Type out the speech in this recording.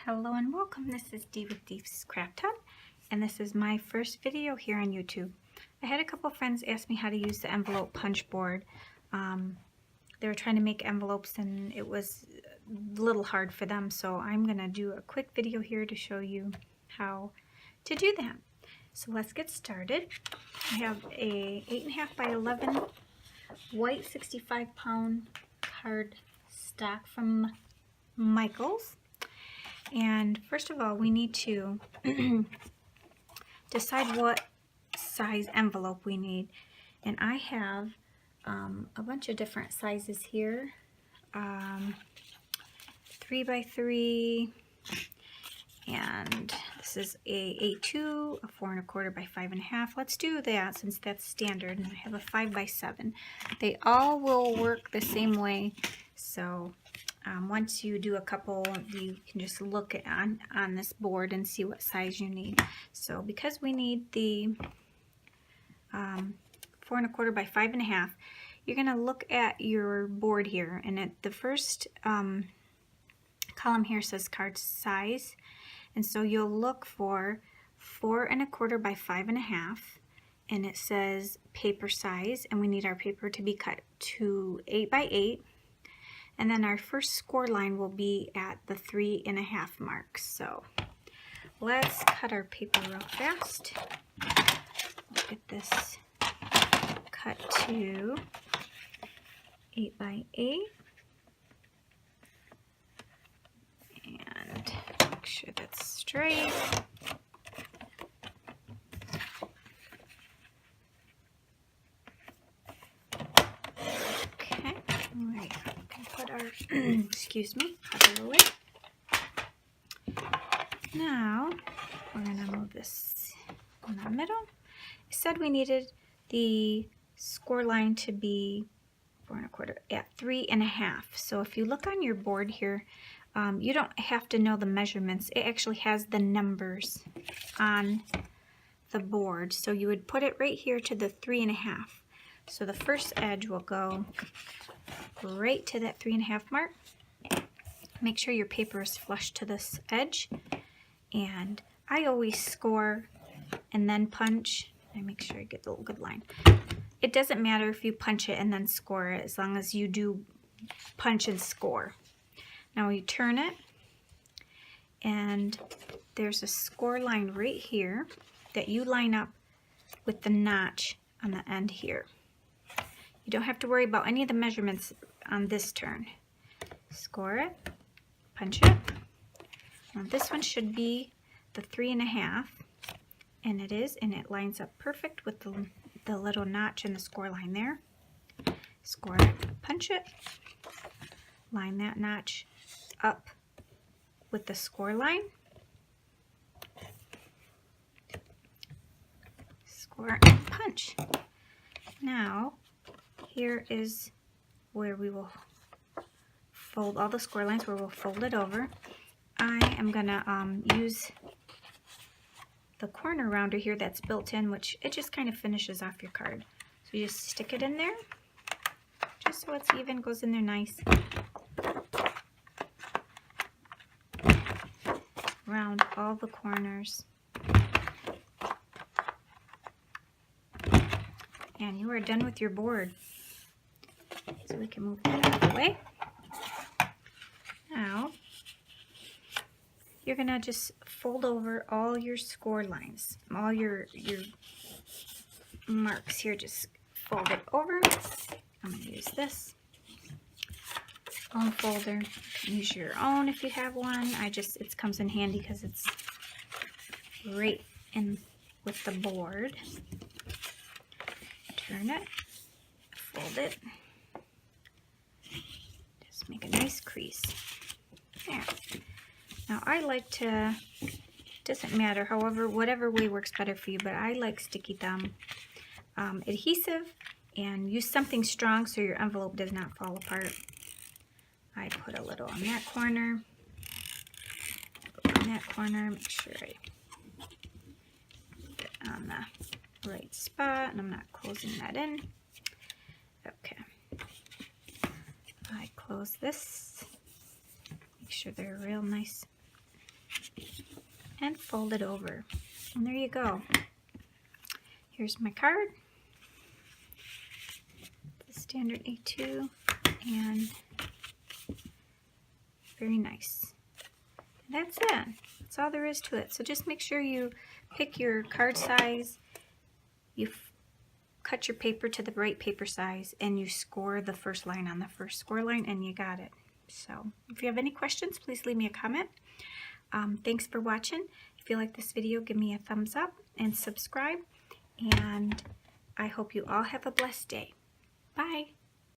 Hello and welcome. This is This Craft Hut, and this is my first video here on YouTube. I had a couple friends ask me how to use the envelope punch board. They were trying to make envelopes and it was a little hard for them, so I'm going to do a quick video here to show you how to do that. So let's get started. I have a 8.5 by 11 white 65-pound card stock from Michaels. And first of all, we need to decide what size envelope we need. And I have a bunch of different sizes here. 3 by 3, and this is a A2, a 4 1/4 by 5 1/2. Let's do that since that's standard. And I have a 5 by 7. They all will work the same way. So once you do a couple, you can just look on this board and see what size you need. So because we need the 4 1/4 by 5 1/2, you're going to look at your board here, and at the first column here says card size, and so you'll look for 4 1/4 by 5 1/2, and it says paper size, and we need our paper to be cut to 8 by 8. And then our first score line will be at the 3 1/2 mark. So let's cut our paper real fast. We'll get this cut to 8 by 8. And make sure that's straight. Excuse me, out of the way. Now we're going to move this in the middle. It said we needed the score line to be 4 1/4 at 3 1/2. So if you look on your board here, you don't have to know the measurements. It actually has the numbers on the board. So you would put it right here to the 3 1/2. So the first edge will go right to that 3 1/2 mark. Make sure your paper is flush to this edge, and I always score and then punch. I make sure I get the good line. It doesn't matter if you punch it and then score it, as long as you do punch and score. Now you turn it, and there's a score line right here that you line up with the notch on the end here. You don't have to worry about any of the measurements on this turn. Score it, punch it. Now this one should be the 3 1/2, and it is, and it lines up perfect with the little notch in the score line there. Score it, punch it, line that notch up with the score line. Score and punch. Now here is where we will fold all the score lines, where we'll fold it over. I am gonna use the corner rounder here that's built in, which it just kind of finishes off your card. So you just stick it in there, just so it's even, goes in there nice. Round all the corners. And you are done with your board. So we can move that out of the way. Now, you're gonna just fold over all your score lines, all your marks here. Just fold it over. I'm gonna use this own folder. You can use your own if you have one. It comes in handy because it's right in with the board. Turn it, fold it. Just make a nice crease. There. Now I like to, doesn't matter, whatever way works better for you, but I like sticky thumb adhesive, and use something strong so your envelope does not fall apart. I put a little on that corner, make sure I get on the right spot, and I'm not closing that in. Okay. I close this. Make sure they're real nice and fold it over. And there you go. Here's my card. The standard A2, and very nice. And that's it. That's all there is to it. So just make sure you pick your card size, you cut your paper to the right paper size, and you score the first line on the first score line, and you got it. So if you have any questions, please leave me a comment. Thanks for watching. If you like this video, give me a thumbs up and subscribe. And I hope you all have a blessed day. Bye.